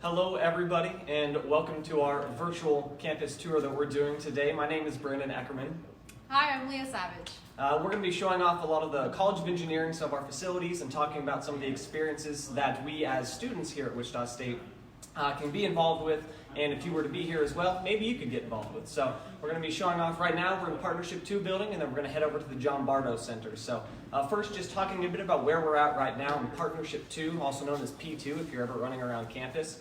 Hello everybody and welcome to our virtual campus tour that we're doing today. My name is Brandon Eckerman. Hi, I'm Leah Savage. We're going to be showing off a lot of the College of Engineering, some of our facilities, and talking about some of the experiences that we as students here at Wichita State can be involved with. And if you were to be here as well, maybe you could get involved with. So we're going to be showing off right now. We're in Partnership 2 building, and then we're going to head over to the John Bardo Center. So first, just talking a bit about where we're at right now in Partnership 2, also known as P2 if you're ever running around campus.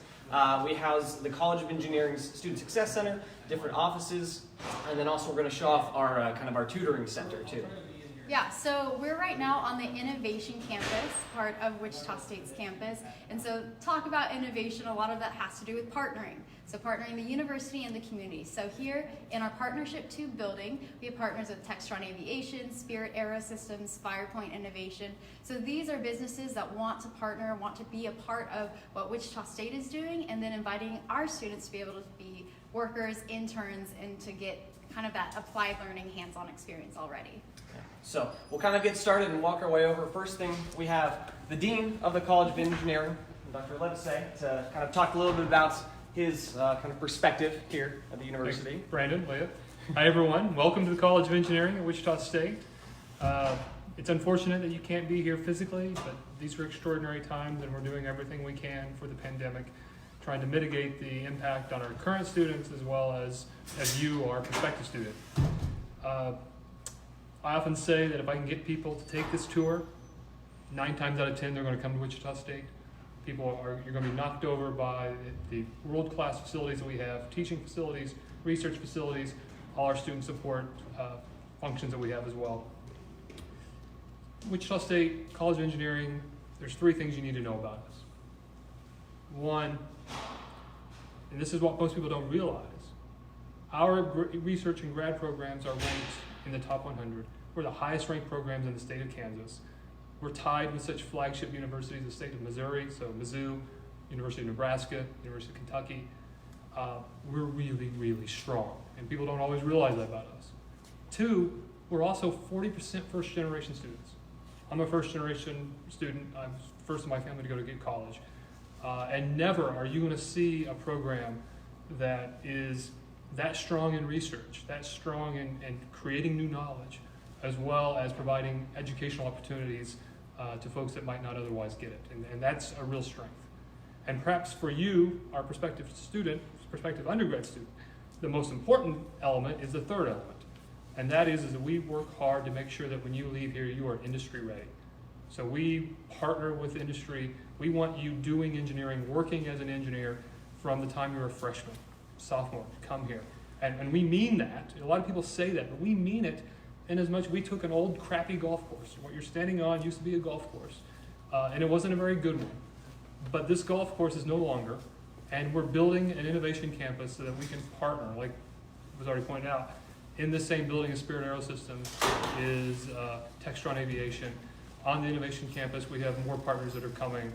We house the College of Engineering's Student Success Center, different offices, and then also we're going to show off our kind of our tutoring center too. Yeah, so we're right now on the Innovation Campus, part of Wichita State's campus. And so talk about innovation, a lot of that has to do with partnering. So partnering the university and the community. So here in our Partnership 2 building, we have partners with Textron Aviation, Spirit Aerosystems, Firepoint Innovation. So these are businesses that want to partner, want to be a part of what Wichita State is doing, and then inviting our students to be able to be workers, interns, and to get kind of that applied learning hands-on experience already. So we'll kind of get started and walk our way over. First thing, we have the Dean of the College of Engineering, Dr. Levesey, to kind of talk a little bit about his kind of perspective here at the university. Thanks, Brandon, Leah. Hi everyone, welcome to the College of Engineering at Wichita State. It's unfortunate that you can't be here physically, but these are extraordinary times and we're doing everything we can for the pandemic, trying to mitigate the impact on our current students as well as you, our prospective student. I often say that if I can get people to take this tour, 9 times out of 10 they're going to come to Wichita State. You're going to be knocked over by the world-class facilities that we have, teaching facilities, research facilities, all our student support functions that we have as well. Wichita State College of Engineering, there's 3 things you need to know about us. 1, and this is what most people don't realize, our research and grad programs are ranked in the top 100. We're the highest ranked programs in the state of Kansas. We're tied with such flagship universities in the state of Missouri, so Mizzou, University of Nebraska, University of Kentucky. We're really, really strong, and people don't always realize that about us. 2, we're also 40% first generation students. I'm a first generation student. I'm first in my family to go to get college. And never are you going to see a program that is that strong in research, that strong in creating new knowledge, as well as providing educational opportunities to folks that might not otherwise get it. And that's a real strength. And perhaps for you, our prospective undergrad student, the most important element is the third element. And that is that we work hard to make sure that when you leave here, you are industry ready. So we partner with industry. We want you doing engineering, working as an engineer from the time you're a freshman, sophomore, come here. And we mean that. A lot of people say that, but we mean it in as much we took an old crappy golf course. What you're standing on used to be a golf course, and it wasn't a very good one. But this golf course is no longer, and we're building an innovation campus so that we can partner, like was already pointed out, in the same building as Spirit Aerosystems is Textron Aviation. On the innovation campus, we have more partners that are coming,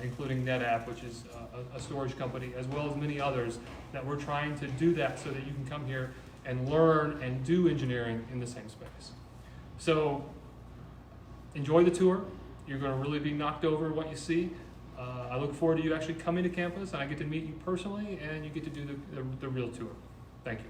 including NetApp, which is a storage company, as well as many others, that we're trying to do that so that you can come here and learn and do engineering in the same space. So enjoy the tour. You're going to really be knocked over what you see. I look forward to you actually coming to campus, and I get to meet you personally, and you get to do the real tour. Thank you.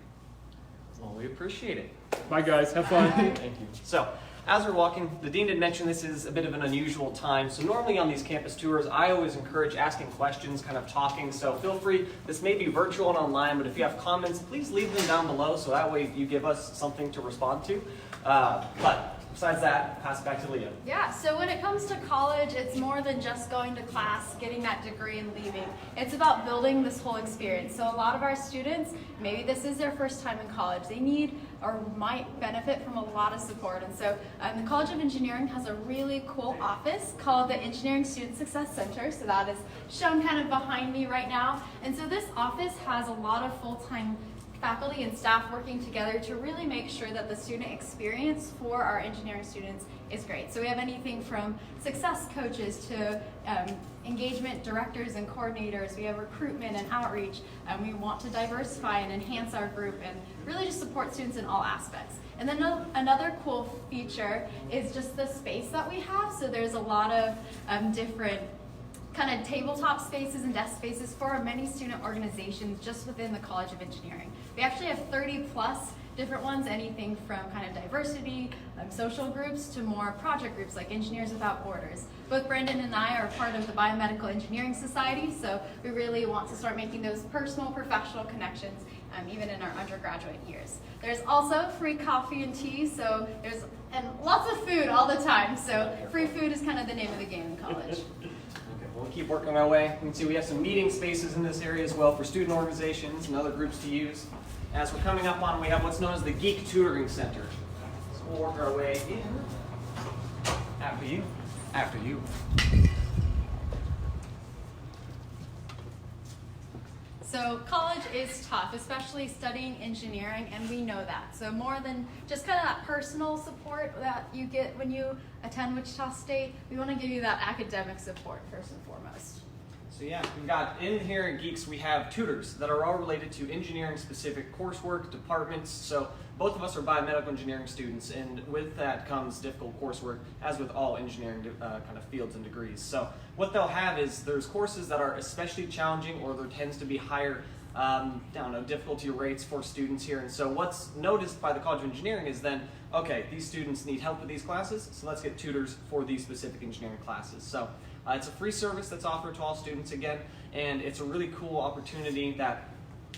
Well, we appreciate it. Bye guys, have fun. Thank you. So, as we're walking, the Dean did mention this is a bit of an unusual time. So normally on these campus tours, I always encourage asking questions, kind of talking. So feel free, this may be virtual and online, but if you have comments, please leave them down below so that way you give us something to respond to. But besides that, pass it back to Leah. Yeah, so when it comes to college, it's more than just going to class, getting that degree and leaving. It's about building this whole experience. So a lot of our students, maybe this is their first time in college. They need or might benefit from a lot of support. And so the College of Engineering has a really cool office called the Engineering Student Success Center. So that is shown kind of behind me right now. And so this office has a lot of full-time faculty and staff working together to really make sure that the student experience for our engineering students is great. So we have anything from success coaches to engagement directors and coordinators. We have recruitment and outreach. We want to diversify and enhance our group and really just support students in all aspects. And then another cool feature is just the space that we have. So there's a lot of different kind of tabletop spaces and desk spaces for our many student organizations just within the College of Engineering. We actually have 30 plus different ones, anything from kind of diversity, social groups, to more project groups like Engineers Without Borders. Both Brendan and I are part of the Biomedical Engineering Society, so we really want to start making those personal, professional connections even in our undergraduate years. There's also free coffee and tea, so and lots of food all the time, so free food is kind of the name of the game in college. Okay, we'll keep working our way. You can see we have some meeting spaces in this area as well for student organizations and other groups to use. As we're coming up on, we have what's known as the Geek Tutoring Center. So we'll work our way in. After you. After you. So college is tough, especially studying engineering, and we know that. So more than just kind of that personal support that you get when you attend Wichita State, we want to give you that academic support first and foremost. So yeah, we've got in here at Geeks, we have tutors that are all related to engineering specific coursework, departments. So both of us are biomedical engineering students, and with that comes difficult coursework, as with all engineering kind of fields and degrees. So what they'll have is there's courses that are especially challenging, or there tends to be higher difficulty rates for students here. And so what's noticed by the College of Engineering is then, okay, these students need help with these classes, so let's get tutors for these specific engineering classes. So it's a free service that's offered to all students again, and it's a really cool opportunity that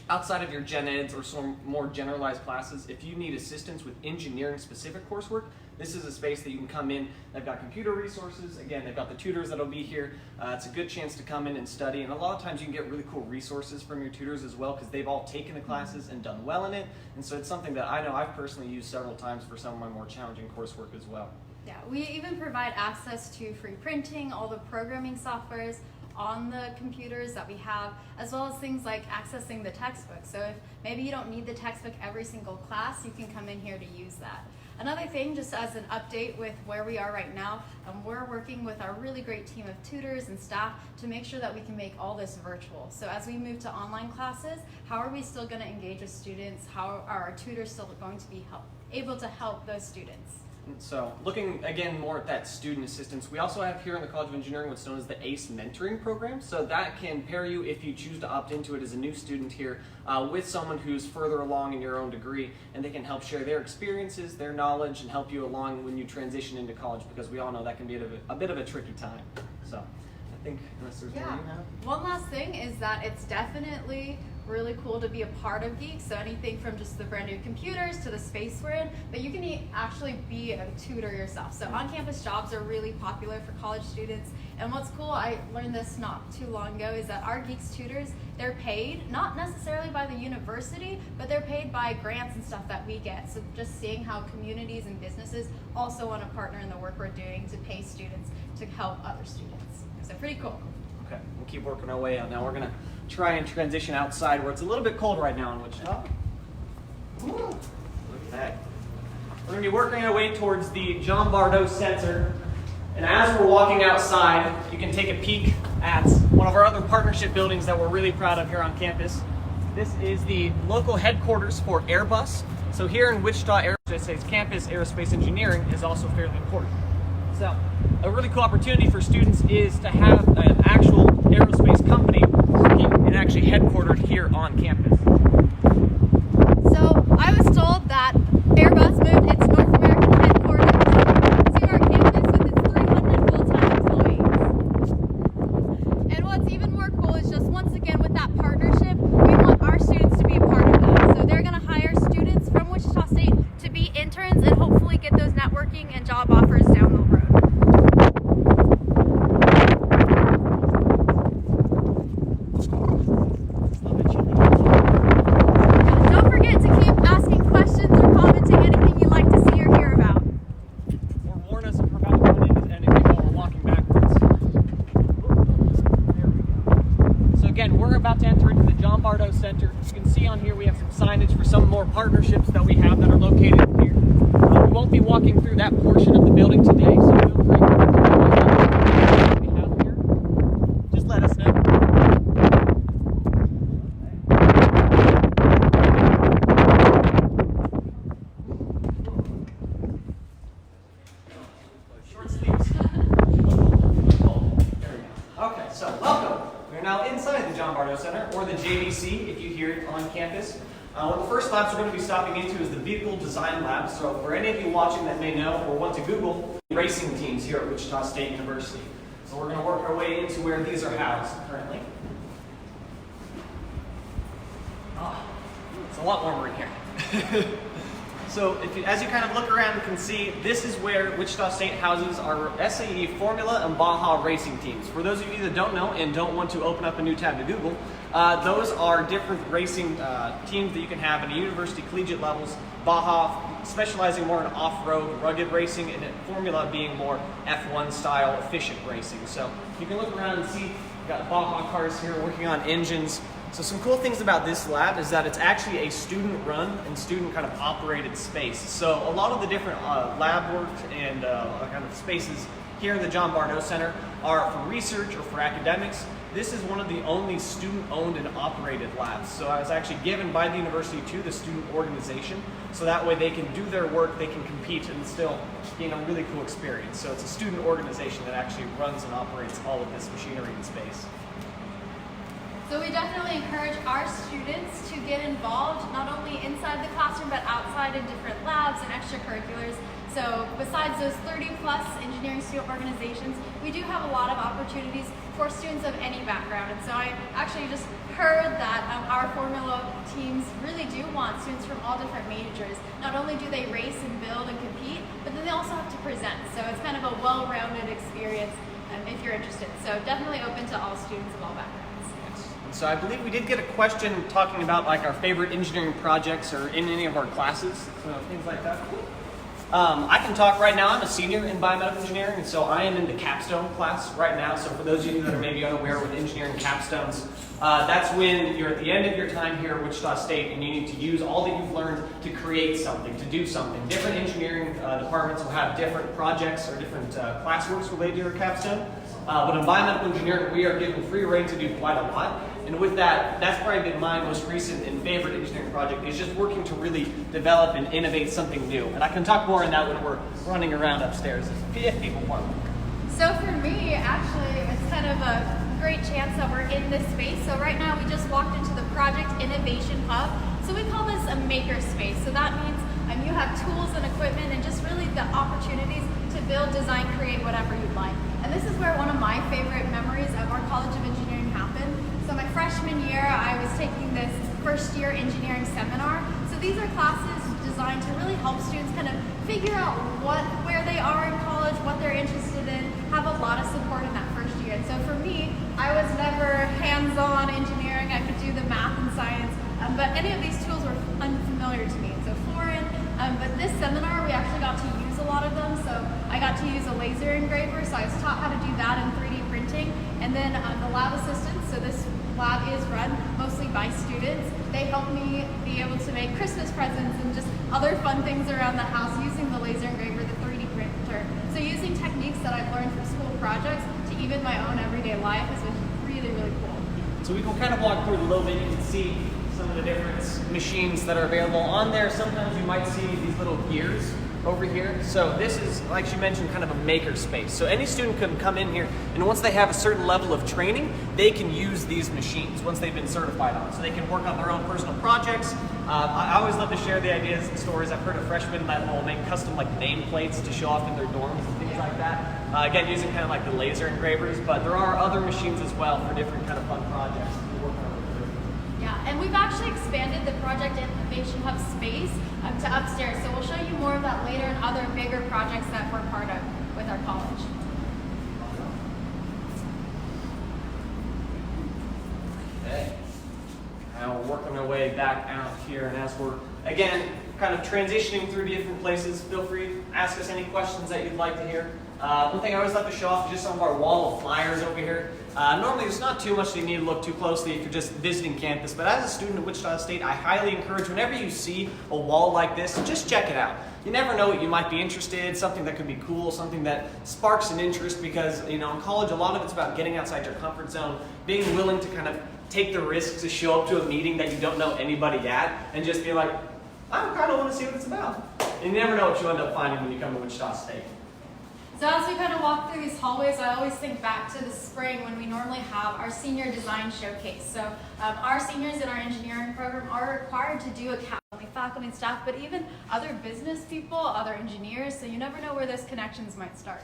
outside of your gen eds or some more generalized classes, if you need assistance with engineering specific coursework, this is a space that you can come in. They've got computer resources. Again, they've got the tutors that'll be here. It's a good chance to come in and study, and a lot of times you can get really cool resources from your tutors as well, because they've all taken the classes and done well in it. And so it's something that I know I've personally used several times for some of my more challenging coursework as well. Yeah, we even provide access to free printing, all the programming softwares on the computers that we have, as well as things like accessing the textbook. So if maybe you don't need the textbook every single class, you can come in here to use that. Another thing, just as an update with where we are right now, we're working with our really great team of tutors and staff to make sure that we can make all this virtual. So as we move to online classes, how are we still going to engage with students? How are our tutors still going to be able to help those students? So looking again more at that student assistance, we also have here in the College of Engineering what's known as the ACE mentoring program. So that can pair you, if you choose to opt into it as a new student here, with someone who's further along in your own degree, and they can help share their experiences, their knowledge, and help you along when you transition into college, because we all know that can be a bit of a tricky time. So I think unless there's more you have. One last thing is that it's definitely really cool to be a part of Geeks. So anything from just the brand new computers to the space we're in, but you can actually be a tutor yourself. So on-campus jobs are really popular for college students. And what's cool, I learned this not too long ago, is that our Geeks tutors, they're paid, not necessarily by the university, but they're paid by grants and stuff that we get. So just seeing how communities and businesses also want to partner in the work we're doing to pay students to help other students. So pretty cool. Okay, we'll keep working our way out. Now we're going to try and transition outside where it's a little bit cold right now in Wichita. Look at that. We're going to be working our way towards the John Bardo Center. And as we're walking outside, you can take a peek at one of our other partnership buildings that we're really proud of here on campus. This is the local headquarters for Airbus. So here in Wichita, Aerospace's campus, aerospace engineering is also fairly important. So a really cool opportunity for students is to have an actual aerospace company working and actually headquartered here on campus. So I was told that Airbus moved its North American headquarters to our campus with its 300 full-time employees. And what's even more cool is just once again with that partnership, we want our students to be a part of that. So they're going to hire students from Wichita State to be interns and hopefully get those networking and job offers down the road. Don't forget to keep asking questions or commenting anything you'd like to see or hear about. Or warn us if we're about to run into anything while we're walking backwards. There we go. So again, we're about to enter into the John Bardo Center. You can see on here we have some signage for some more partnerships that we have that are located here. We won't be walking through that portion of the building today, so feel free to what we have here. Just let us know. Short sleeves. There we go. Okay, so John Bardo Center, or the JBC if you hear it on campus. One of the first labs we're going to be stopping into is the Vehicle Design Lab. So for any of you watching that may know or want to Google, racing teams here at Wichita State University. So we're going to work our way into where these are housed currently. Oh, it's a lot warmer in here. So as you kind of look around, you can see this is where Wichita State houses our SAE Formula and Baja racing teams. For those of you that don't know and don't want to open up a new tab to Google, those are different racing teams that you can have at a university collegiate levels. Baja specializing more in off-road rugged racing, and Formula being more F1 style efficient racing. So you can look around and see we've got Baja cars here working on engines. So some cool things about this lab is that it's actually a student-run and student kind of operated space. So a lot of the different lab work and kind of spaces here in the John Bardo Center are for research or for academics. This is one of the only student-owned and operated labs. So I was actually given by the university to the student organization, so that way they can do their work, they can compete, and still gain a really cool experience. So it's a student organization that actually runs and operates all of this machinery in space. So we definitely encourage our students to get involved, not only inside the classroom, but outside in different labs and extracurriculars. So besides those 30+ engineering student organizations, we do have a lot of opportunities for students of any background. And so I actually just heard that our Formula teams really do want students from all different majors. Not only do they race and build and compete, but then they also have to present. So it's kind of a well-rounded experience if you're interested. So definitely open to all students of all backgrounds. So I believe we did get a question talking about like our favorite engineering projects or in any of our classes, so things like that. I can talk right now. I'm a senior in biomedical engineering, and so I am in the capstone class right now. So for those of you that are maybe unaware with engineering capstones, that's when you're at the end of your time here at Wichita State and you need to use all that you've learned to create something, to do something. Different engineering departments will have different projects or different classworks related to your capstone. But in biomedical engineering, we are given free rein to do quite a lot. And with that, that's probably been my most recent and favorite engineering project, is just working to really develop and innovate something new. And I can talk more on that when we're running around upstairs if people want. So for me, actually, it's kind of a great chance that we're in this space. So right now, we just walked into the Project Innovation Hub. So we call this a Makerspace. So that means you have tools and equipment and just really the opportunities to build, design, create whatever you'd like. And this is where one of my favorite memories of our College of Engineering happened. So my freshman year, I was taking this first-year engineering seminar. So these are classes designed to really help students kind of figure out where they are in college, what they're interested in, have a lot of support in that first year. And so for me, I was never hands-on engineering. I could do the math and science, but any of these tools were unfamiliar to me, so foreign. But this seminar, we actually got to use a lot of them. So I got to use a laser engraver, so I was taught how to do that in 3D printing. And then the lab assistants, so this lab is run mostly by students. They help me be able to make Christmas presents and just other fun things around the house using the laser engraver, the 3D printer. So using techniques that I've learned from school projects to even my own everyday life has been really, really cool. So we can kind of walk through it a little bit. You can see some of the different machines that are available on there. Sometimes you might see these little gears over here. So this is, like she mentioned, kind of a maker space. So any student can come in here, and once they have a certain level of training, they can use these machines once they've been certified on. So they can work on their own personal projects. I always love to share the ideas and stories. I've heard of freshmen that will make custom like nameplates to show off in their dorms and things like that. Again, using kind of like the laser engravers, but there are other machines as well for different kind of fun projects to work on. Yeah, and we've actually expanded the Project Innovation Hub space to upstairs. So we'll show you more of that later and other bigger projects that we're part of with our college. Okay. Now we're working our way back out here, and as we're, again, kind of transitioning through different places, feel free to ask us any questions that you'd like to hear. One thing I always like to show off is just some of our wall of flyers over here. Normally there's not too much that you need to look too closely if you're just visiting campus, but as a student at Wichita State, I highly encourage whenever you see a wall like this, just check it out. You never know what you might be interested in, something that could be cool, something that sparks an interest, because in college a lot of it's about getting outside your comfort zone, being willing to kind of take the risk to show up to a meeting that you don't know anybody at, and just be like, I kind of want to see what it's about. And you never know what you end up finding when you come to Wichita State. So as we kind of walk through these hallways, I always think back to the spring when we normally have our senior design showcase. So our seniors in our engineering program are required to do a only faculty and staff, but even other business people, other engineers, so you never know where those connections might start.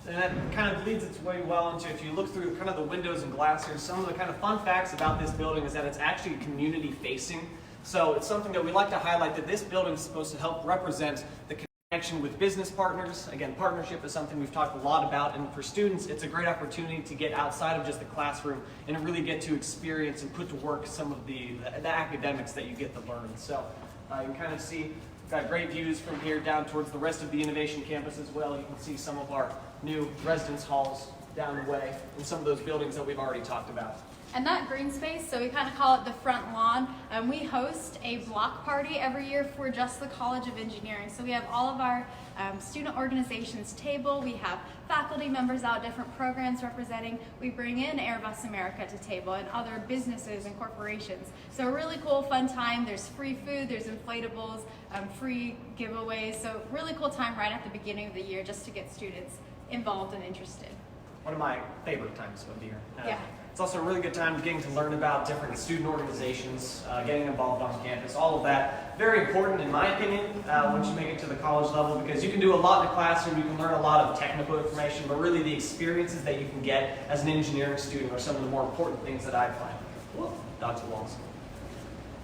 And that kind of leads its way well into, if you look through kind of the windows and glass here, some of the kind of fun facts about this building is that it's actually community facing. So it's something that we like to highlight, that this building is supposed to help represent the connection with business partners. Again, partnership is something we've talked a lot about, and for students, it's a great opportunity to get outside of just the classroom and really get to experience and put to work some of the academics that you get to learn. So you can kind of see, we've got great views from here down towards the rest of the Innovation Campus as well. You can see some of our new residence halls down the way and some of those buildings that we've already talked about. And that green space, so we kind of call it the front lawn, we host a block party every year for just the College of Engineering. So we have all of our student organizations table, we have faculty members out, different programs representing, we bring in Airbus America to table and other businesses and corporations. So a really cool, fun time. There's free food, there's inflatables, free giveaways. So really cool time right at the beginning of the year just to get students involved and interested. One of my favorite times of the year. Yeah. It's also a really good time getting to learn about different student organizations, getting involved on campus, all of that. Very important, in my opinion, once you make it to the college level, because you can do a lot in the classroom, you can learn a lot of technical information, but really the experiences that you can get as an engineering student are some of the more important things that I find. Whoa, Dr. Walls.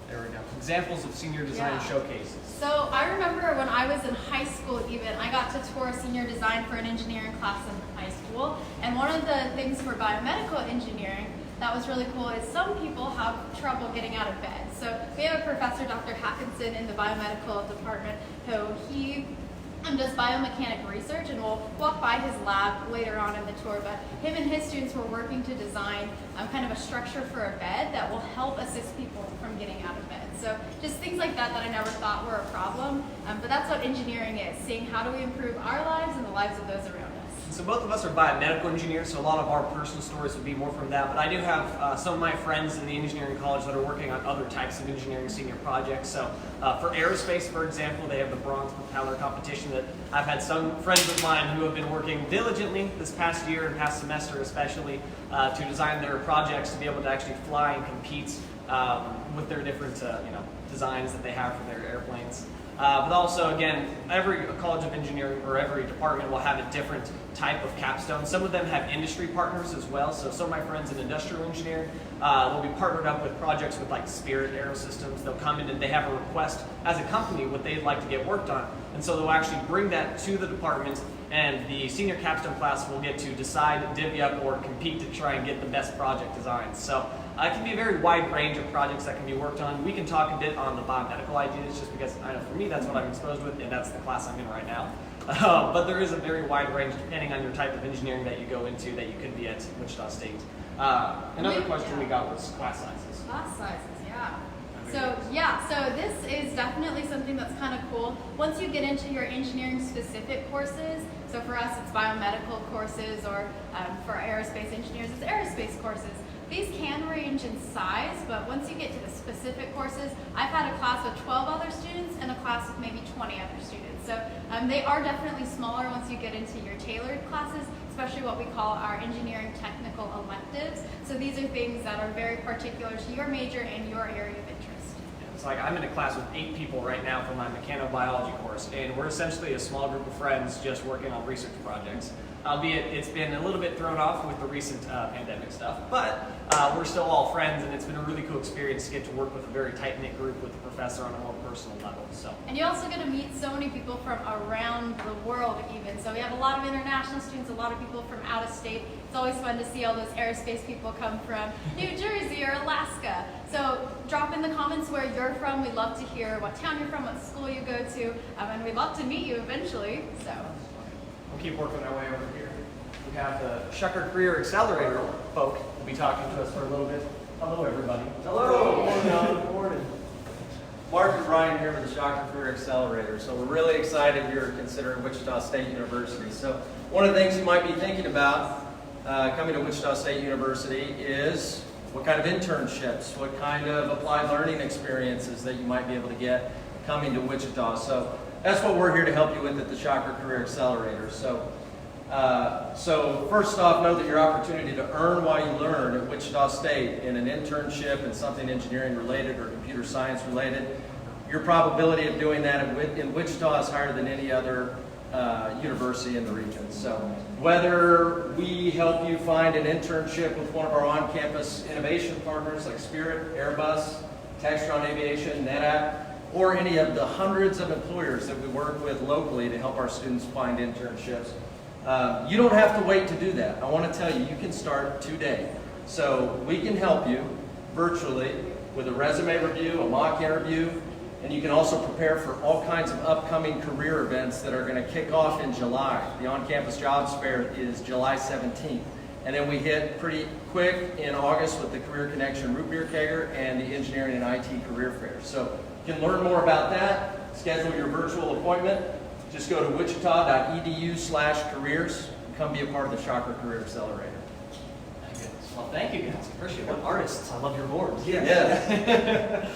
There we go. Examples of senior design showcases. So I remember when I was in high school even, I got to tour senior design for an engineering class in high school. And one of the things for biomedical engineering that was really cool is some people have trouble getting out of bed. So we have a professor, Dr. Hackinson, in the biomedical department, who he does biomechanic research, and we'll walk by his lab later on in the tour, but him and his students were working to design kind of a structure for a bed that will help assist people from getting out of bed. So just things like that I never thought were a problem, but that's what engineering is, seeing how do we improve our lives and the lives of those around us. So both of us are biomedical engineers, so a lot of our personal stories would be more from that, but I do have some of my friends in the engineering college that are working on other types of engineering senior projects. So for aerospace, for example, they have the bronze propeller competition that I've had some friends of mine who have been working diligently this past year and past semester especially to design their projects to be able to actually fly and compete with their different designs that they have for their airplanes. But also, again, every College of Engineering or every department will have a different type of capstone. Some of them have industry partners as well. So some of my friends in industrial engineering will be partnered up with projects with like Spirit Aerosystems. They'll come in and they have a request as a company what they'd like to get worked on. And so they'll actually bring that to the department, and the senior capstone class will get to decide, divvy up, or compete to try and get the best project designs. So it can be a very wide range of projects that can be worked on. We can talk a bit on the biomedical ideas just because I know for me that's what I'm exposed with, and that's the class I'm in right now. But there is a very wide range depending on your type of engineering that you go into that you could be at Wichita State. Another question we got was class sizes. Class sizes, yeah. So this is definitely something that's kind of cool. Once you get into your engineering specific courses, so for us it's biomedical courses, or for aerospace engineers it's aerospace courses. These can range in size, but once you get to the specific courses, I've had a class with 12 other students and a class with maybe 20 other students. So they are definitely smaller once you get into your tailored classes, especially what we call our engineering technical electives. So these are things that are very particular to your major and your area of interest. It's like I'm in a class with 8 people right now for my mechanobiology course, and we're essentially a small group of friends just working on research projects. Albeit it's been a little bit thrown off with the recent pandemic stuff, but we're still all friends, and it's been a really cool experience to get to work with a very tight-knit group with the professor on a more personal level. So. And you also get to meet so many people from around the world even. So we have a lot of international students, a lot of people from out of state. It's always fun to see all those aerospace people come from New Jersey or Alaska. So drop in the comments where you're from. We'd love to hear what town you're from, what school you go to, and we'd love to meet you eventually. So. We'll keep working our way over here. We have the Schucker Career Accelerator folk will be talking to us for a little bit. Hello, everybody. Hello. Good morning. Mark and Brian here with the Schucker Career Accelerator. So we're really excited you're considering Wichita State University. So one of the things you might be thinking about coming to Wichita State University is what kind of internships, what kind of applied learning experiences that you might be able to get coming to Wichita. So that's what we're here to help you with at the Schucker Career Accelerator. So So first off, know that your opportunity to earn while you learn at Wichita State in an internship in something engineering related or computer science related, your probability of doing that in Wichita is higher than any other university in the region. So whether we help you find an internship with one of our on-campus innovation partners like Spirit, Airbus, Textron Aviation, NetApp, or any of the hundreds of employers that we work with locally to help our students find internships, you don't have to wait to do that. I want to tell you, you can start today. So we can help you virtually with a resume review, a mock interview, and you can also prepare for all kinds of upcoming career events that are going to kick off in July. The on-campus jobs fair is July 17th. And then we hit pretty quick in August with the Career Connection Root Beer Kegger and the Engineering and IT Career Fair. So you can learn more about that, schedule your virtual appointment. Just go to wichita.edu/careers and come be a part of the Shocker Career Accelerator. Well, thank you guys. Appreciate it. What artists. I love your boards. Yeah.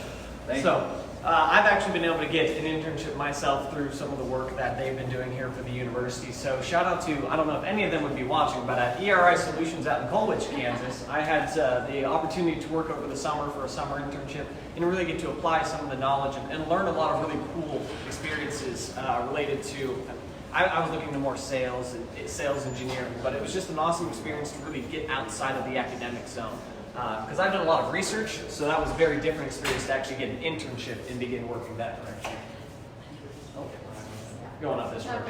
Thank you. I've actually been able to get an internship myself through some of the work that they've been doing here for the university. So shout out to, I don't know if any of them would be watching, but at ERI Solutions out in Colwich, Kansas, I had the opportunity to work over the summer for a summer internship and really get to apply some of the knowledge and learn a lot of really cool experiences related to, I was looking into more sales engineering, but it was just an awesome experience to really get outside of the academic zone. Because I've done a lot of research, so that was a very different experience to actually get an internship and begin working that direction. Going up this road.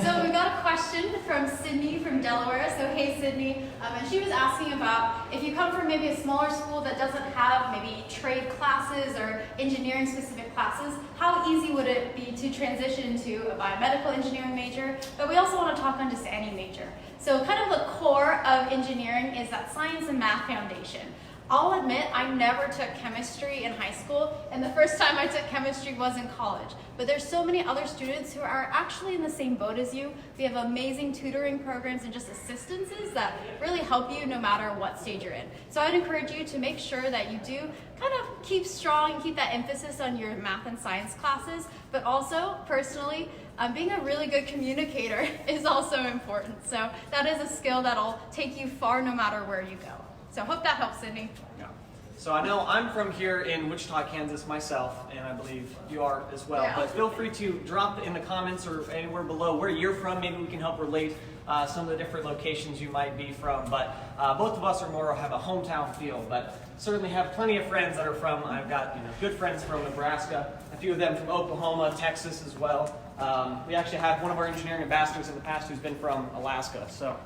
So we got a question from Sydney from Delaware. So hey Sydney, and she was asking about if you come from maybe a smaller school that doesn't have maybe trade classes or engineering specific classes, how easy would it be to transition to a biomedical engineering major? But we also want to talk on just any major. So kind of the core of engineering is that science and math foundation. I'll admit I never took chemistry in high school, and the first time I took chemistry was in college. But there's so many other students who are actually in the same boat as you. We have amazing tutoring programs and just assistances that really help you no matter what stage you're in. So I'd encourage you to make sure that you do kind of keep strong and keep that emphasis on your math and science classes, but also personally, being a really good communicator is also important. So that is a skill that'll take you far no matter where you go. So hope that helps, Sydney. Yeah. So I know I'm from here in Wichita, Kansas myself, and I believe you are as well. Yeah. But feel free to drop in the comments or anywhere below where you're from. Maybe we can help relate some of the different locations you might be from. But both of us are more have a hometown feel, but certainly have plenty of friends that are from. I've got good friends from Nebraska, a few of them from Oklahoma, Texas as well. We actually have one of our engineering ambassadors in the past who's been from Alaska. So.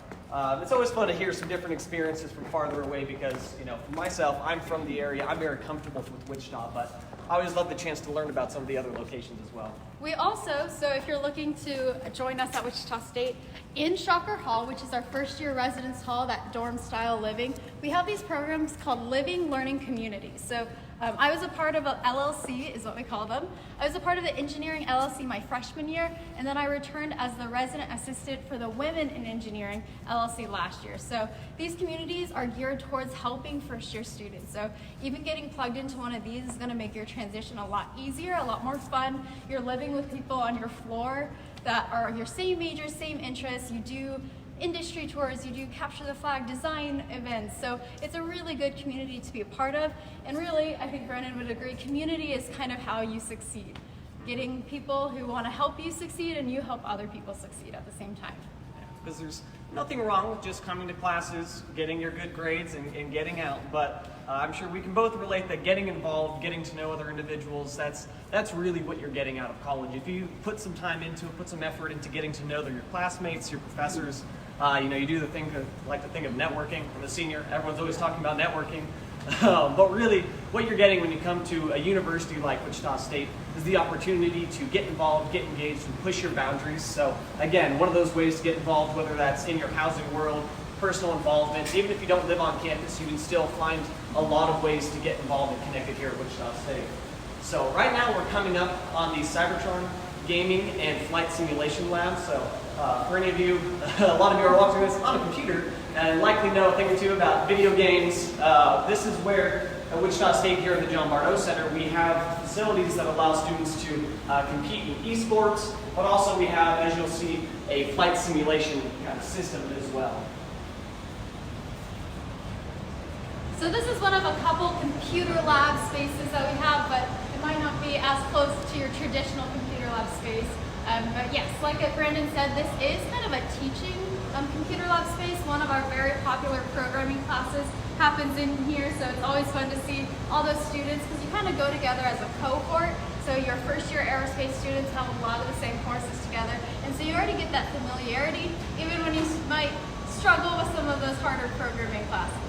It's always fun to hear some different experiences from farther away because, for myself, I'm from the area. I'm very comfortable with Wichita, but I always love the chance to learn about some of the other locations as well. We also, so if you're looking to join us at Wichita State, in Shocker Hall, which is our first year residence hall, that dorm style living, we have these programs called Living Learning Communities. So I was a part of a LLC, is what we call them. I was a part of the engineering LLC my freshman year, and then I returned as the resident assistant for the Women in Engineering LLC last year. So these communities are geared towards helping first year students. So even getting plugged into one of these is gonna make your transition a lot easier, a lot more fun. You're living with people on your floor that are your same major, same interests. You do industry tours, you do capture the flag design events. So it's a really good community to be a part of. And really, I think Brennan would agree, community is kind of how you succeed. Getting people who want to help you succeed and you help other people succeed at the same time. Because there's nothing wrong with just coming to classes, getting your good grades, and getting out. But I'm sure we can both relate that getting involved, getting to know other individuals, that's really what you're getting out of college. If you put some time into it, put some effort into getting to know your classmates, your professors, you do the thing like to think of networking. I'm a senior. Everyone's always talking about networking. But really, what you're getting when you come to a university like Wichita State is the opportunity to get involved, get engaged, and push your boundaries. So again, one of those ways to get involved, whether that's in your housing world, personal involvement, even if you don't live on campus, you can still find a lot of ways to get involved and connected here at Wichita State. So right now we're coming up on the Cybertron Gaming and Flight Simulation Lab. So for any of you, a lot of you are watching this on a computer and likely know a thing or two about video games. This is where at Wichita State here in the John Bardo Center, we have facilities that allow students to compete in eSports, but also we have, as you'll see, a flight simulation kind of system as well. So this is one of a couple computer lab spaces that we have, but it might not be as close to your traditional computer lab space. But yes, like Brandon said, this is kind of a teaching computer lab space. One of our very popular programming classes happens in here, so it's always fun to see all those students because you kind of go together as a cohort. So your first year aerospace students have a lot of the same courses together, and so you already get that familiarity even when you might struggle with some of those harder programming classes.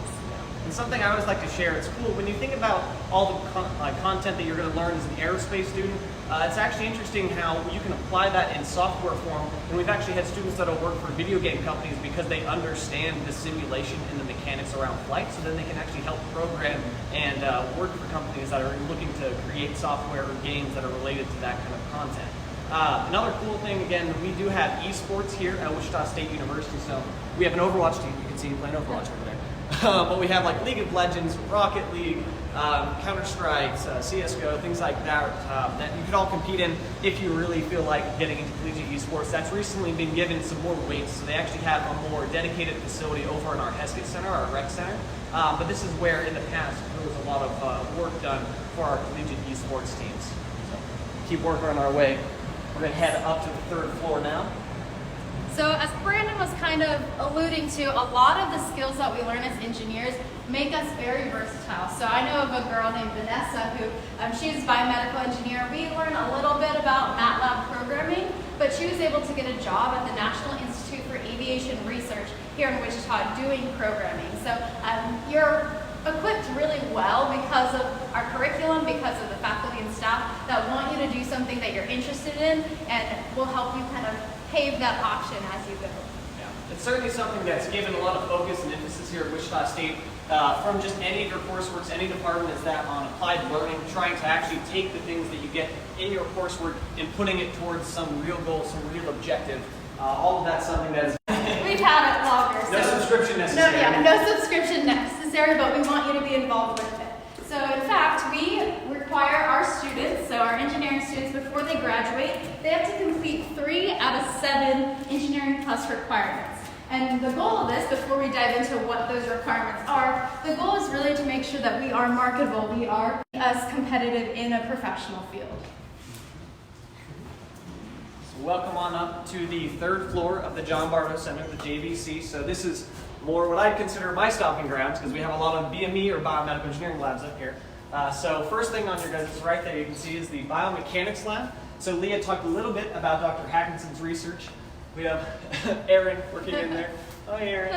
And something I always like to share, it's cool, when you think about all the content that you're going to learn as an aerospace student, it's actually interesting how you can apply that in software form. And we've actually had students that will work for video game companies because they understand the simulation and the mechanics around flight, so then they can actually help program and work for companies that are looking to create software or games that are related to that kind of content. Another cool thing, again, we do have eSports here at Wichita State University, so we have an Overwatch team. You can see me playing Overwatch over there. But we have like League of Legends, Rocket League, Counter-Strike, CSGO, things like that that you could all compete in if you really feel like getting into collegiate esports. That's recently been given some more weight, so they actually have a more dedicated facility over in our Heskett Center, our rec center. But this is where in the past there was a lot of work done for our collegiate esports teams. So keep working on our way. We're going to head up to the 3rd floor now. So as Brandon was kind of alluding to, a lot of the skills that we learn as engineers make us very versatile. So I know of a girl named Vanessa who, she's a biomedical engineer. We learn a little bit about MATLAB programming, but she was able to get a job at the National Institute for Aviation Research here in Wichita doing programming. So you're equipped really well because of our curriculum, because of the faculty and staff that want you to do something that you're interested in and will help you kind of pave that option as you go. Yeah. It's certainly something that's given a lot of focus and emphasis here at Wichita State from just any of your coursework, any department, is that on applied learning, trying to actually take the things that you get in your coursework and putting it towards some real goal, some real objective. All of that's something that is... We've had it longer. No subscription necessary. No subscription necessary, but we want you to be involved with it. So in fact, we require our students, so our engineering students, before they graduate, they have to complete 3 out of 7 engineering plus requirements. And the goal of this, before we dive into what those requirements are, the goal is really to make sure that we are marketable, we are as competitive in a professional field. So welcome on up to the 3rd floor of the John Bardo Center, the JBC. So this is more what I consider my stomping grounds because we have a lot of BME or biomedical engineering labs up here. So first thing on your guys' right there you can see is the biomechanics lab. So Leah talked a little bit about Dr. Hackinson's research. We have Aaron working in there. Oh, Aaron.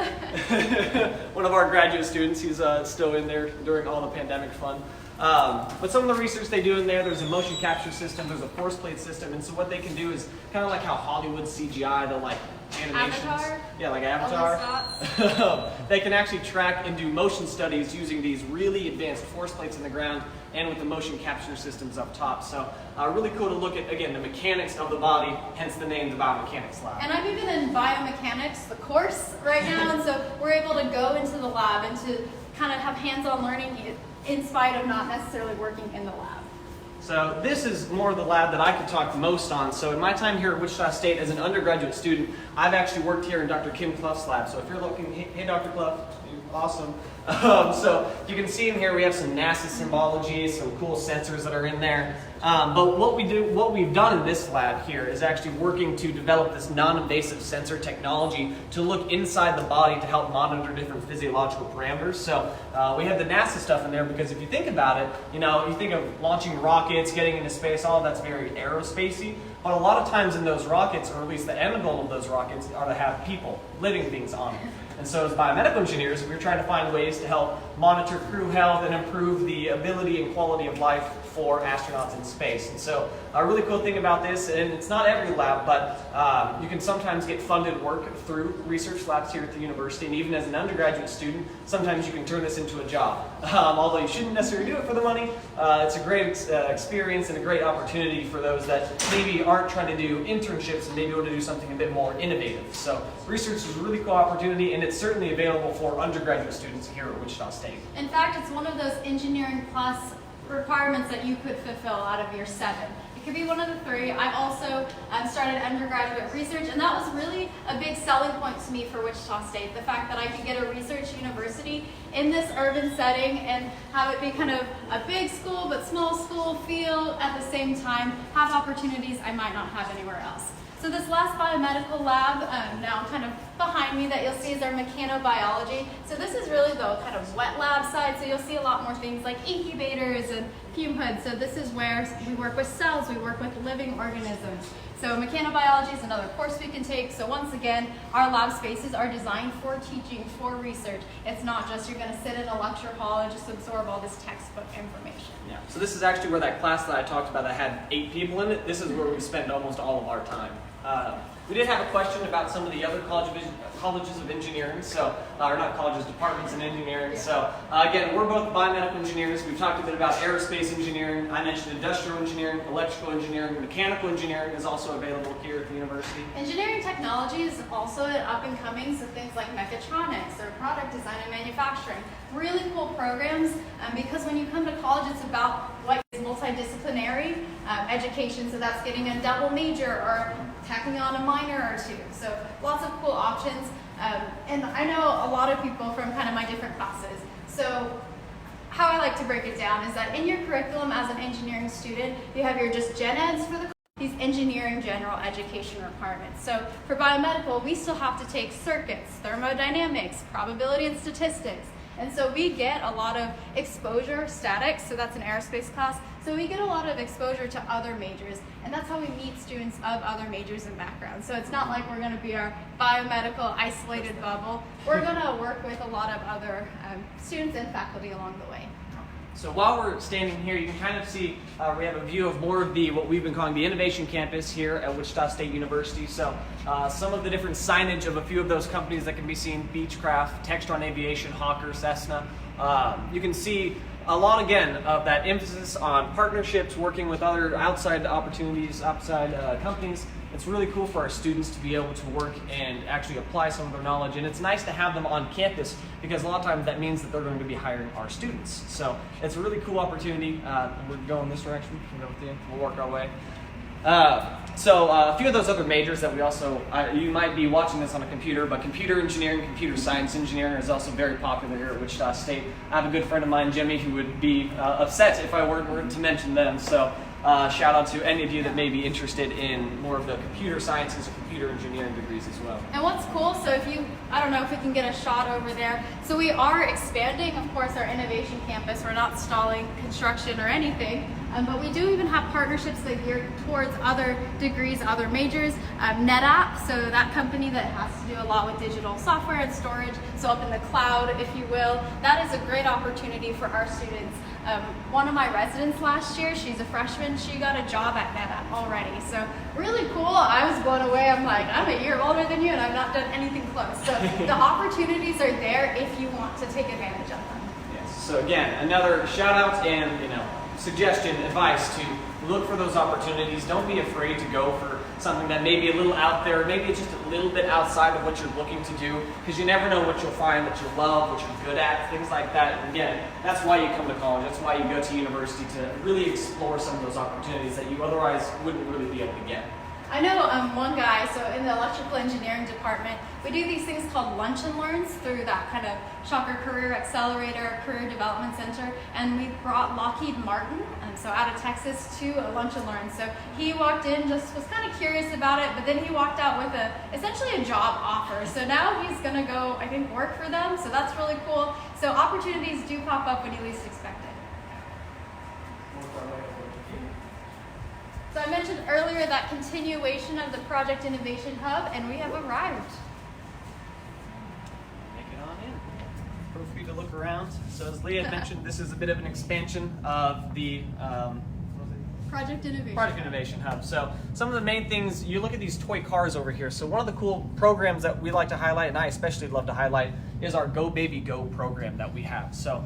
One of our graduate students. He's still in there during all the pandemic fun. But some of the research they do in there, there's a motion capture system, there's a force plate system, and so what they can do is kind of like how Hollywood CGI, the like animations. Avatar? Yeah, like Avatar. They can actually track and do motion studies using these really advanced force plates in the ground and with the motion capture systems up top. So really cool to look at, again, the mechanics of the body, hence the name, the biomechanics lab. And I'm even in biomechanics, the course, right now, and so we're able to go into the lab and to kind of have hands-on learning in spite of not necessarily working in the lab. So this is more the lab that I could talk most on. So in my time here at Wichita State as an undergraduate student, I've actually worked here in Dr. Kim Clough's lab. So if you're looking, hey Dr. Clough, you're awesome. So you can see in here we have some NASA symbology, some cool sensors that are in there. But what we've done in this lab here is actually working to develop this non-invasive sensor technology to look inside the body to help monitor different physiological parameters. So we have the NASA stuff in there because if you think about it, you think of launching rockets, getting into space, all of that's very aerospacey. But a lot of times in those rockets, or at least the end goal of those rockets, are to have people, living things on them. And so as biomedical engineers, we're trying to find ways to help monitor crew health and improve the ability and quality of life for astronauts in space. And so a really cool thing about this, and it's not every lab, but you can sometimes get funded work through research labs here at the university, and even as an undergraduate student, sometimes you can turn this into a job. Although you shouldn't necessarily do it for the money, it's a great experience and a great opportunity for those that maybe aren't trying to do internships and maybe want to do something a bit more innovative. So research is a really cool opportunity, and it's certainly available for undergraduate students here at Wichita State. In fact, it's one of those engineering plus requirements that you could fulfill out of year 7. It could be one of the 3. I've also started undergraduate research, and that was really a big selling point to me for Wichita State, the fact that I could get a research university in this urban setting and have it be kind of a big school but small school feel, at the same time have opportunities I might not have anywhere else. So this last biomedical lab, now kind of behind me that you'll see is our mechanobiology. So this is really the kind of wet lab side, so you'll see a lot more things like incubators and fume hoods. So this is where we work with cells, we work with living organisms. So mechanobiology is another course we can take. So once again, our lab spaces are designed for teaching, for research. It's not just you're going to sit in a lecture hall and just absorb all this textbook information. Yeah. So this is actually where that class that I talked about that had 8 people in it, this is where we spend almost all of our time. We did have a question about some of the other colleges of engineering, so, or not colleges, departments in engineering. So again, we're both biomedical engineers. We've talked a bit about aerospace engineering. I mentioned industrial engineering, electrical engineering, mechanical engineering is also available here at the university. Engineering technology is also an up and coming, so things like mechatronics or product design and manufacturing. Really cool programs, because when you come to college, it's about what is multidisciplinary education, so that's getting a double major or tacking on a minor or 2. So lots of cool options, and I know a lot of people from kind of my different classes. So how I like to break it down is that in your curriculum as an engineering student, you have your just gen eds for these engineering general education requirements. So for biomedical, we still have to take circuits, thermodynamics, probability and statistics. And so we get a lot of exposure, statics, so that's an aerospace class. So we get a lot of exposure to other majors, and that's how we meet students of other majors and backgrounds. So it's not like we're going to be our biomedical isolated bubble. We're going to work with a lot of other students and faculty along the way. So while we're standing here, you can kind of see we have a view of more of what we've been calling the Innovation Campus here at Wichita State University. So some of the different signage of a few of those companies that can be seen: Beechcraft, Textron Aviation, Hawker, Cessna. You can see a lot, again, of that emphasis on partnerships, working with other outside opportunities, outside companies. It's really cool for our students to be able to work and actually apply some of their knowledge, and it's nice to have them on campus because a lot of times that means that they're going to be hiring our students. So it's a really cool opportunity. We're going this direction. We'll go with you. We'll work our way. So a few of those other majors that we also, you might be watching this on a computer, but computer engineering, computer science engineering is also very popular here at Wichita State. I have a good friend of mine, Jimmy, who would be upset if I were to mention them. So shout out to any of you that may be interested in more of the computer sciences or computer engineering degrees as well. And what's cool, so I don't know if we can get a shot over there. So we are expanding, of course, our innovation campus. We're not stalling construction or anything, but we do even have partnerships that gear towards other degrees, other majors. NetApp, so that company that has to do a lot with digital software and storage, so up in the cloud, if you will. That is a great opportunity for our students. One of my residents last year, she's a freshman, she got a job at NetApp already. So really cool. I was blown away. I'm like, I'm a year older than you and I've not done anything close. So the opportunities are there if you want to take advantage of them. Yes. So again, another shout out and suggestion, advice to look for those opportunities. Don't be afraid to go for something that may be a little out there, maybe it's just a little bit outside of what you're looking to do, because you never know what you'll find that you love, what you're good at, things like that. And again, that's why you come to college, that's why you go to university, to really explore some of those opportunities that you otherwise wouldn't really be able to get. I know one guy, so in the electrical engineering department, we do these things called lunch and learns through that kind of Shocker Career Accelerator, Career Development Center, and we brought Lockheed Martin, so out of Texas, to a lunch and learn. So he walked in, just was kind of curious about it, but then he walked out with essentially a job offer. So now he's going to go, I think, work for them, so that's really cool. So opportunities do pop up when you least expect it. So I mentioned earlier that continuation of the Project Innovation Hub, and we have arrived. Make it on in. Feel free to look around. So as Leah had mentioned, this is a bit of an expansion of the Project Innovation Hub. So some of the main things, you look at these toy cars over here. So one of the cool programs that we like to highlight, and I especially love to highlight, is our Go Baby Go program that we have. So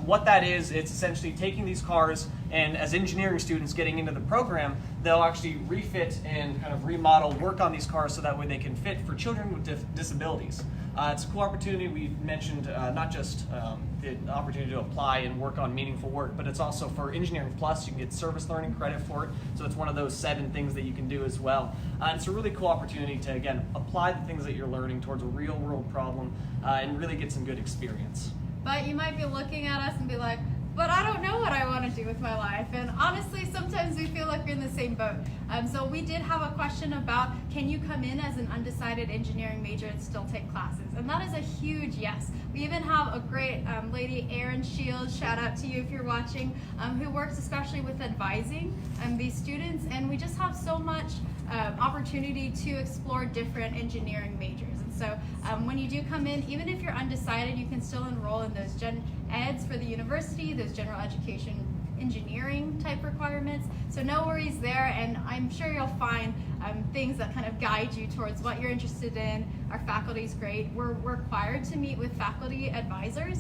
what that is, it's essentially taking these cars, and as engineering students getting into the program, they'll actually refit and kind of remodel, work on these cars so that way they can fit for children with disabilities. It's a cool opportunity. We've mentioned not just the opportunity to apply and work on meaningful work, but it's also for Engineering Plus. You can get service learning credit for it, so it's one of those 7 things that you can do as well. It's a really cool opportunity to, again, apply the things that you're learning towards a real world problem and really get some good experience. But you might be looking at us and be like, but I don't know what I want to do with my life. And honestly, sometimes we feel like we're in the same boat. So we did have a question about, can you come in as an undecided engineering major and still take classes? And that is a huge yes. We even have a great lady, Erin Shields, shout out to you if you're watching, who works especially with advising these students. And we just have so much opportunity to explore different engineering majors. And so when you do come in, even if you're undecided, you can still enroll in those gen eds for the university, those general education engineering type requirements. So no worries there, and I'm sure you'll find things that kind of guide you towards what you're interested in. Our faculty is great. We're required to meet with faculty advisors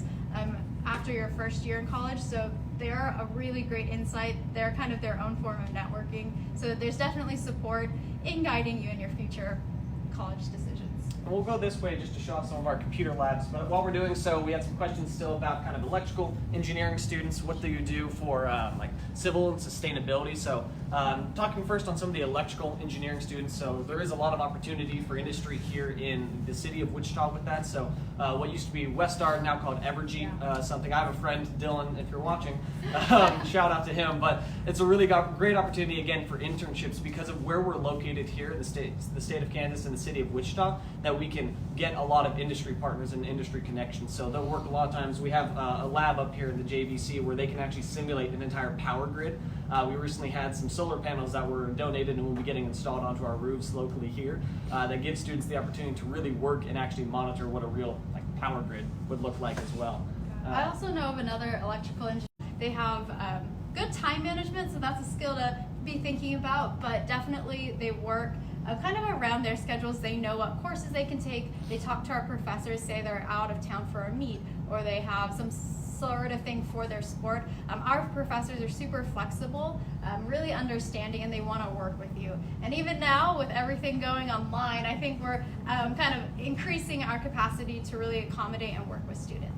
after your first year in college, so they're a really great insight. They're kind of their own form of networking, so there's definitely support in guiding you in your future college decisions. And we'll go this way just to show off some of our computer labs. But while we're doing so, we had some questions still about kind of electrical engineering students. What do you do for like civil and sustainability? So talking first on some of the electrical engineering students. So there is a lot of opportunity for industry here in the city of Wichita with that. So what used to be Westar, now called Evergy, something. I have a friend, Dylan, if you're watching, shout out to him. But it's a really great opportunity, again, for internships because of where we're located here in the state of Kansas and the city of Wichita, that we can get a lot of industry partners and industry connections. So they'll work a lot of times. We have a lab up here in the JVC where they can actually simulate an entire power grid. We recently had some solar panels that were donated and will be getting installed onto our roofs locally here that gives students the opportunity to really work and actually monitor what a real power grid would look like as well. I also know of another electrical engineer. They have good time management, so that's a skill to be thinking about, but definitely they work kind of around their schedules. They know what courses they can take. They talk to our professors, say they're out of town for a meet, or they have some sort of thing for their sport. Our professors are super flexible, really understanding, and they want to work with you. And even now, with everything going online, I think we're kind of increasing our capacity to really accommodate and work with students.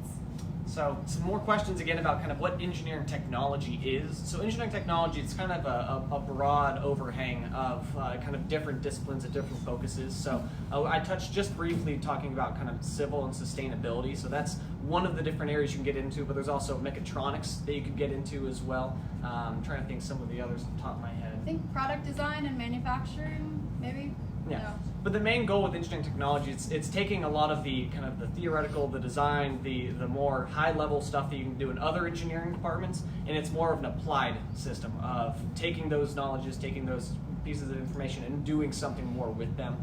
So some more questions again about kind of what engineering technology is. So engineering technology, it's kind of a broad overhang of kind of different disciplines and different focuses. So I touched just briefly talking about kind of civil and sustainability. So that's one of the different areas you can get into, but there's also mechatronics that you could get into as well. I'm trying to think some of the others off the top of my head. I think product design and manufacturing, maybe? Yeah. No. But the main goal with engineering technology, it's taking a lot of the kind of the theoretical, the design, the more high level stuff that you can do in other engineering departments, and it's more of an applied system of taking those knowledges, taking those pieces of information and doing something more with them.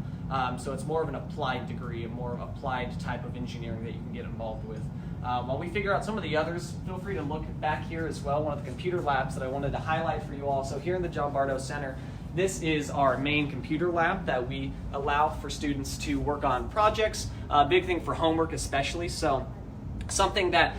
So it's more of an applied degree, a more applied type of engineering that you can get involved with. While we figure out some of the others, feel free to look back here as well, one of the computer labs that I wanted to highlight for you all. So here in the John Bardo Center, this is our main computer lab that we allow for students to work on projects, big thing for homework especially. So something that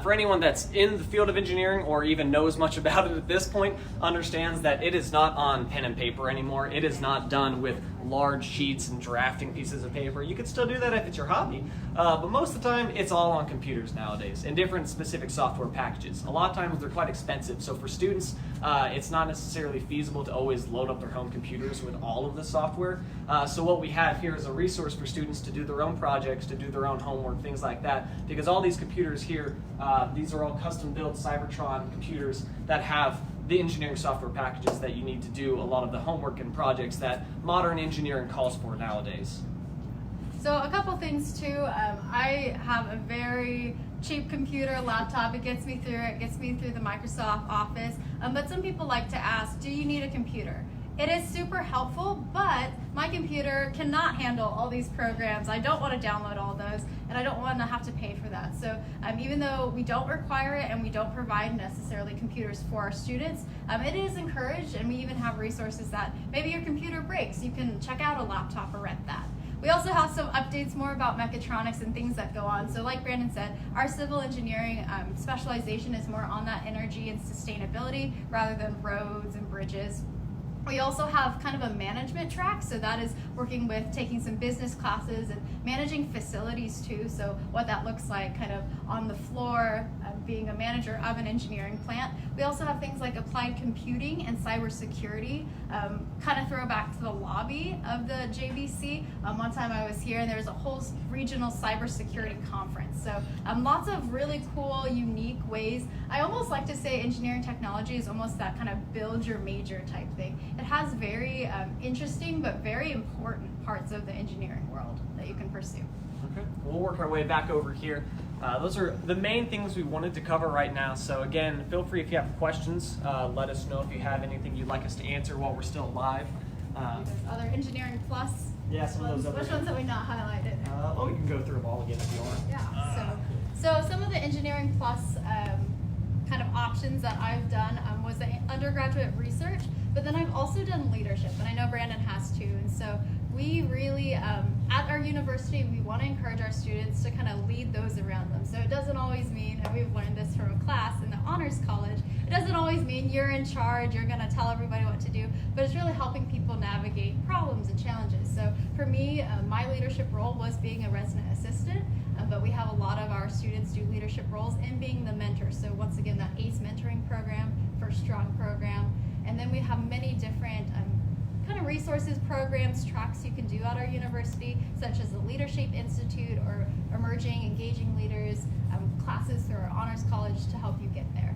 for anyone that's in the field of engineering or even knows much about it at this point understands that it is not on pen and paper anymore. It is not done with large sheets and drafting pieces of paper. You can still do that if it's your hobby, but most of the time it's all on computers nowadays and different specific software packages. A lot of times they're quite expensive, so for students it's not necessarily feasible to always load up their home computers with all of the software. So what we have here is a resource for students to do their own projects, to do their own homework, things like that, because all these computers here, these are all custom built Cybertron computers that have the engineering software packages that you need to do a lot of the homework and projects that modern engineering calls for nowadays. So a couple things too. I have a very cheap computer, laptop. It gets me through the Microsoft Office. But some people like to ask, do you need a computer? It is super helpful, but my computer cannot handle all these programs. I don't want to download all those, and I don't want to have to pay for that. So even though we don't require it and we don't provide necessarily computers for our students, it is encouraged, and we even have resources that maybe your computer breaks. You can check out a laptop or rent that. We also have some updates more about mechatronics and things that go on. So like Brandon said, our civil engineering specialization is more on that energy and sustainability rather than roads and bridges. We also have kind of a management track, so that is working with taking some business classes and managing facilities too. So what that looks like kind of on the floor, being a manager of an engineering plant. We also have things like applied computing and cybersecurity, kind of throw back to the lobby of the JBC. One time I was here and there was a whole regional cybersecurity conference. So lots of really cool, unique ways. I almost like to say engineering technology is almost that kind of build your major type thing. It has very interesting but very important parts of the engineering world that you can pursue. Okay. We'll work our way back over here. Those are the main things we wanted to cover right now. So again, feel free if you have questions, let us know if you have anything you'd like us to answer while we're still live. There's other engineering plus. Yeah, some of those other. Which ones have we not highlighted? Well, we can go through them all again if you want. Yeah. So some of the engineering plus kind of options that I've done was the undergraduate research, but then I've also done leadership, and I know Brandon has too. And so we really, at our university, we want to encourage our students to kind of lead those around them. So it doesn't always mean, and we've learned this from a class in the honors college, it doesn't always mean you're in charge, you're going to tell everybody what to do, but it's really helping people navigate problems and challenges. So for me, my leadership role was being a resident assistant, but we have a lot of our students do leadership roles in being the mentor. So once again, that ACE mentoring program, First Strong program, and then we have many different kind of resources, programs, tracks you can do at our university, such as the Leadership Institute or Emerging Engaging Leaders, classes through our honors college to help you get there.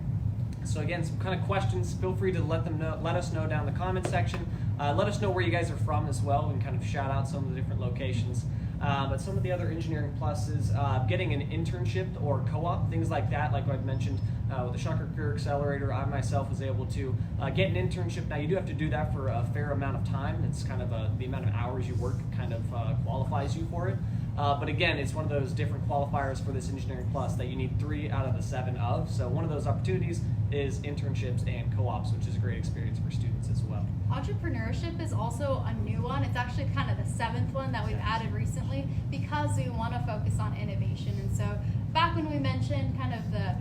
So again, some kind of questions, feel free to let us know down in the comment section. Let us know where you guys are from as well, and kind of shout out some of the different locations. But some of the other engineering pluses, getting an internship or co-op, things like that, like I've mentioned with the Shocker Career Accelerator, I myself was able to get an internship. Now you do have to do that for a fair amount of time. It's kind of the amount of hours you work kind of qualifies you for it. But again, it's one of those different qualifiers for this engineering plus that you need 3 out of the 7 of. So one of those opportunities is internships and co-ops, which is a great experience for students as well. Entrepreneurship is also a new one. It's actually kind of the 7th one that we've added recently because we want to focus on innovation. And so back when we mentioned kind of the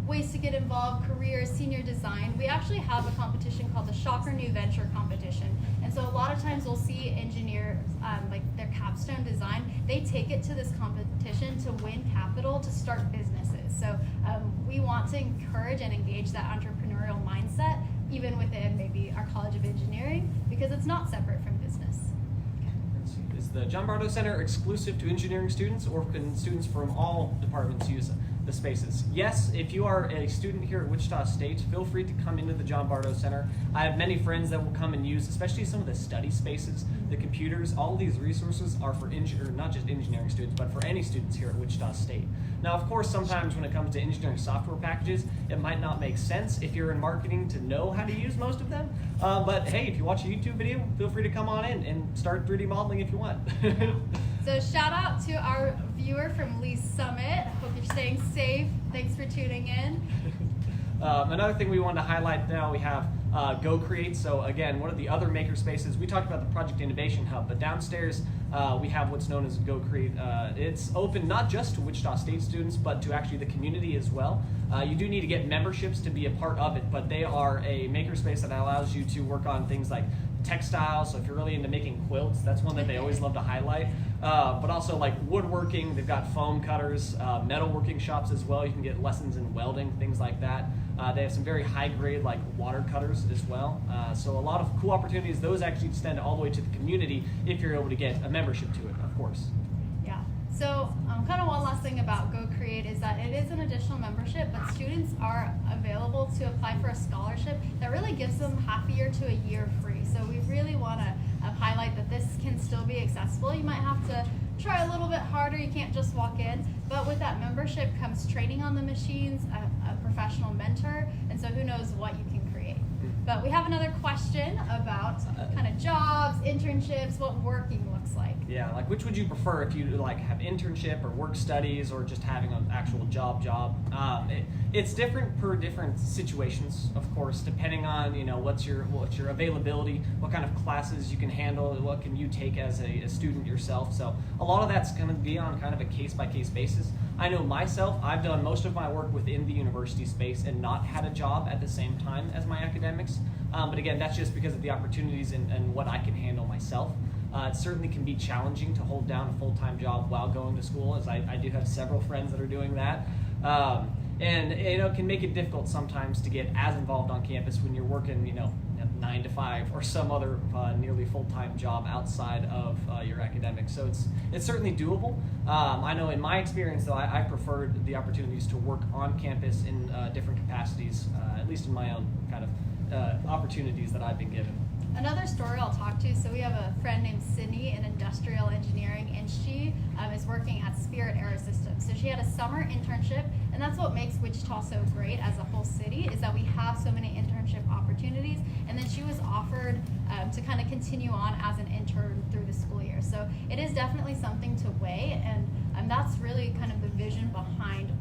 ways to get involved, careers, senior design, we actually have a competition called the Shocker New Venture Competition. And so a lot of times we'll see engineers, like their capstone design, they take it to this competition to win capital to start businesses. So we want to encourage and engage that entrepreneurial mindset, even within maybe our College of Engineering, because it's not separate from business. Let's see. Is the John Bardo Center exclusive to engineering students, or can students from all departments use the spaces? Yes, if you are a student here at Wichita State, feel free to come into the John Bardo Center. I have many friends that will come and use, especially some of the study spaces, the computers. All of these resources are for not just engineering students, but for any students here at Wichita State. Now, of course, sometimes when it comes to engineering software packages, it might not make sense if you're in marketing to know how to use most of them. But hey, if you watch a YouTube video, feel free to come on in and start 3D modeling if you want. So shout out to our viewer from Lee Summit. Hope you're staying safe. Thanks for tuning in. Another thing we wanted to highlight now, we have Go Create. So again, one of the other makerspaces, we talked about the Project Innovation Hub, but downstairs we have what's known as Go Create. It's open not just to Wichita State students, but to actually the community as well. You do need to get memberships to be a part of it, but they are a makerspace that allows you to work on things like textiles. So if you're really into making quilts, that's one that they always love to highlight. But also like woodworking, they've got foam cutters, metalworking shops as well. You can get lessons in welding, things like that. They have some very high grade like water cutters as well. So a lot of cool opportunities. Those actually extend all the way to the community if you're able to get a membership to it, of course. Yeah. So kind of one last thing about Go Create is that it is an additional membership, but students are available to apply for a scholarship that really gives them half a year to a year free. So we really want to highlight that this can still be accessible. You might have to try a little bit harder. You can't just walk in, but with that membership comes training on the machines, a professional mentor, and so who knows what you can create. But we have another question about kind of jobs, internships, what working looks like. Yeah, like which would you prefer if you like have internship or work studies or just having an actual job? It's different per different situations, of course, depending on what's your availability, what kind of classes you can handle, what can you take as a student yourself. So a lot of that's going to be on kind of a case by case basis. I know myself, I've done most of my work within the university space and not had a job at the same time as my academics. But again, that's just because of the opportunities and what I can handle myself. It certainly can be challenging to hold down a full-time job while going to school, as I do have several friends that are doing that. And it can make it difficult sometimes to get as involved on campus when you're working, 9 to 5 or some other nearly full-time job outside of your academics. So it's certainly doable. I know in my experience, though, I preferred the opportunities to work on campus in different capacities, at least in my own kind of opportunities that I've been given. Another story I'll talk to, so we have a friend named Sydney in industrial engineering, and she is working at Spirit Aerosystems. So she had a summer internship, and that's what makes Wichita so great as a whole city, is that we have so many internship opportunities. And then she was offered to kind of continue on as an intern through the school year. So it is definitely something to weigh, and that's really kind of the vision behind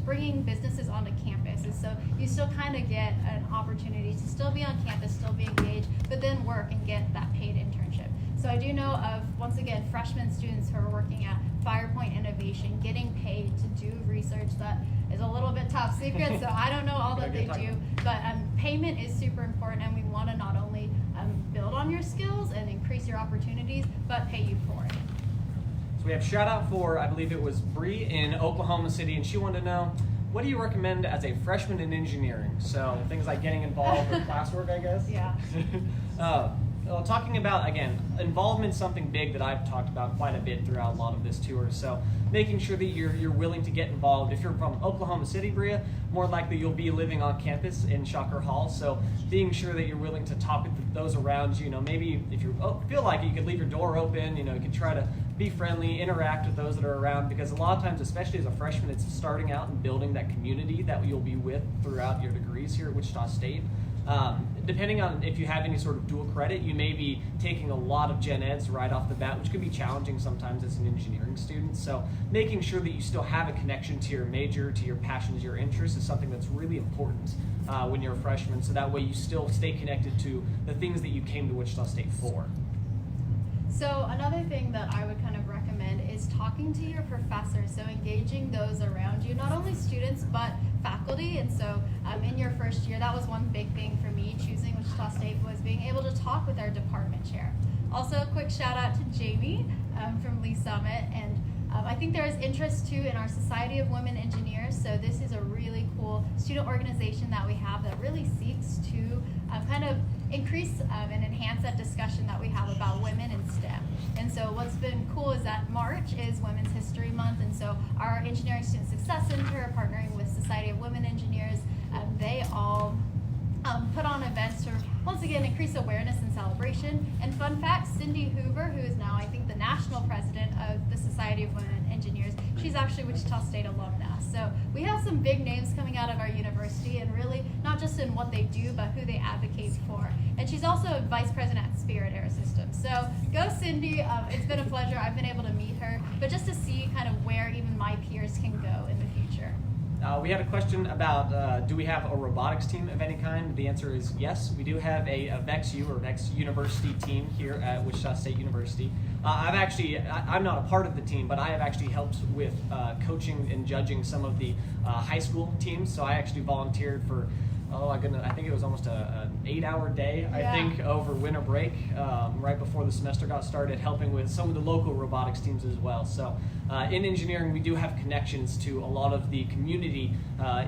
bringing businesses onto campus. And so you still kind of get an opportunity to still be on campus, still be engaged, but then work and get that paid internship. So I do know of, once again, freshman students who are working at Firepoint Innovation, getting paid to do research that is a little bit top secret, so I don't know all that they do, but payment is super important, and we want to not only build on your skills and increase your opportunities, but pay you for it. So we have shout out for, I believe it was Bree in Oklahoma City, and she wanted to know, what do you recommend as a freshman in engineering? So things like getting involved with classwork, I guess? Yeah. Well, talking about, again, involvement is something big that I've talked about quite a bit throughout a lot of this tour. So making sure that you're willing to get involved. If you're from Oklahoma City, Bria, more likely you'll be living on campus in Shocker Hall. So being sure that you're willing to talk with those around you. maybe if you feel like it, you could leave your door open. You could try to be friendly, interact with those that are around, because a lot of times, especially as a freshman, it's starting out and building that community that you'll be with throughout your degrees here at Wichita State. Depending on if you have any sort of dual credit, you may be taking a lot of gen eds right off the bat, which can be challenging sometimes as an engineering student. So making sure that you still have a connection to your major, to your passions, your interests is something that's really important when you're a freshman. So that way you still stay connected to the things that you came to Wichita State for. So another thing that I would kind of recommend is talking to your professors, so engaging those around you, not only students, but faculty. And so in your first year, that was one big thing for me choosing Wichita State, was being able to talk with our department chair. Also, a quick shout out to Jamie from Lee Summit, and I think there is interest too in our Society of Women Engineers. So this is a really cool student organization that we have that really seeks to kind of increase and enhance that discussion that we have about women in STEM. And so what's been cool is that March is Women's History Month, and so our Engineering Student Success Center, partnering with Society of Women Engineers, they all put on events to once again increase awareness and celebration. And fun fact, Cindy Hoover, who is now I think the national president of the Society of Women Engineers, she's actually Wichita State alumna. So we have some big names coming out of our university, and really not just in what they do, but who they advocate for. And she's also a vice president at Spirit Aerosystems. So go Cindy, it's been a pleasure. I've been able to meet her, but just to see kind of where even my peers can go in the future. We had a question about do we have a robotics team of any kind? The answer is yes. We do have a VexU or Vex University team here at Wichita State University. I'm not a part of the team, but I have actually helped with coaching and judging some of the high school teams. So I actually volunteered for, I think it was almost an 8-hour day, I think, over winter break, right before the semester got started, helping with some of the local robotics teams as well. So in engineering, we do have connections to a lot of the community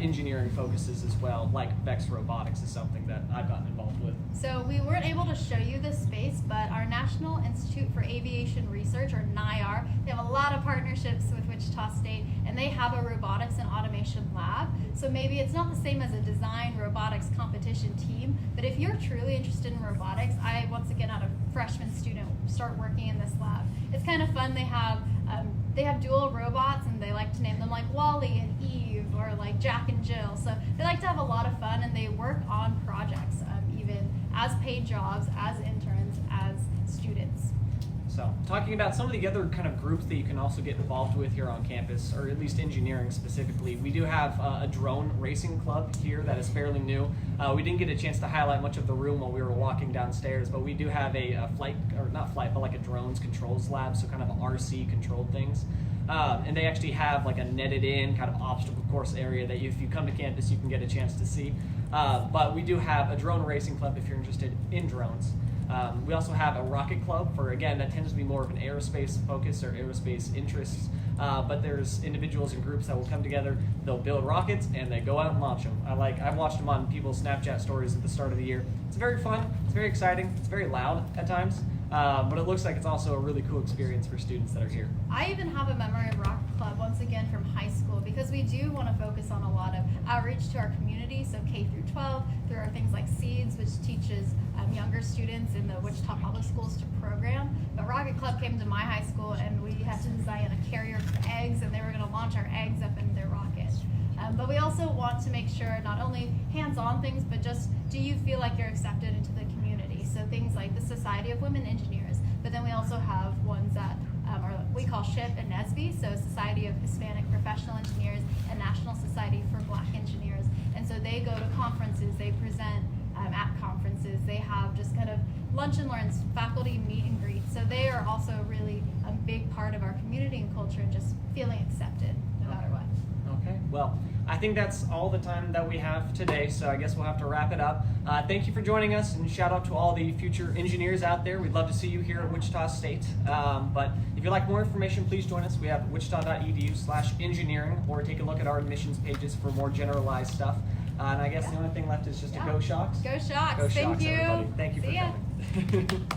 engineering focuses as well, like Vex Robotics is something that I've gotten involved with. So we weren't able to show you this space, but our National Institute for Aviation Research, or NIAR, they have a lot of partnerships with Wichita State, and they have a robotics and automation lab. So maybe it's not the same as a design robotics competition team, but if you're truly interested in robotics, I once again had a freshman student start working in this lab. It's kind of fun. They have dual robots, and they like to name them like Wally and Eve, or like Jack and Jill. So they like to have a lot of fun, and they work on projects, even as paid jobs, as interns, as students. So talking about some of the other kind of groups that you can also get involved with here on campus, or at least engineering specifically, we do have a drone racing club here that is fairly new. We didn't get a chance to highlight much of the room while we were walking downstairs, but we do have a drones controls lab, so kind of RC controlled things. And they actually have like a netted in kind of obstacle course area that if you come to campus, you can get a chance to see. But we do have a drone racing club if you're interested in drones. We also have a rocket club for, again, that tends to be more of an aerospace focus or aerospace interests. But there's individuals and groups that will come together, they'll build rockets, and they go out and launch them. I've watched them on people's Snapchat stories at the start of the year. It's very fun, it's very exciting, it's very loud at times, but it looks like it's also a really cool experience for students that are here. I even have a memory of Rocket Club, once again from high school, because we do want to focus on a lot of outreach to our community, so K through 12, through our things like Seeds, which teaches younger students in the Wichita Public Schools to program. But Rocket Club came to my high school, and we had to design a carrier for eggs, and they were going to launch our eggs up in their rocket. But we also want to make sure not only hands-on things, but just do you feel like you're accepted into the community? So things like the Society of Women Engineers, but then we also have ones that we call SHIP and NSBE, so Society of Hispanic Professional Engineers and National Society for Black Engineers. And so they go to conferences, they present at conferences, they have just kind of lunch and learns, faculty meet and greet. So they are also really a big part of our community and culture and just feeling accepted no matter what. Okay, well, I think that's all the time that we have today, so I guess we'll have to wrap it up. Thank you for joining us, and shout out to all the future engineers out there. We'd love to see you here at Wichita State. But if you'd like more information, please join us. We have wichita.edu/engineering, or take a look at our admissions pages for more generalized stuff. And I guess the only thing left is just to go Shocks. Go Shocks. Go Thank Shocks, you. everybody. Thank you for See ya. coming.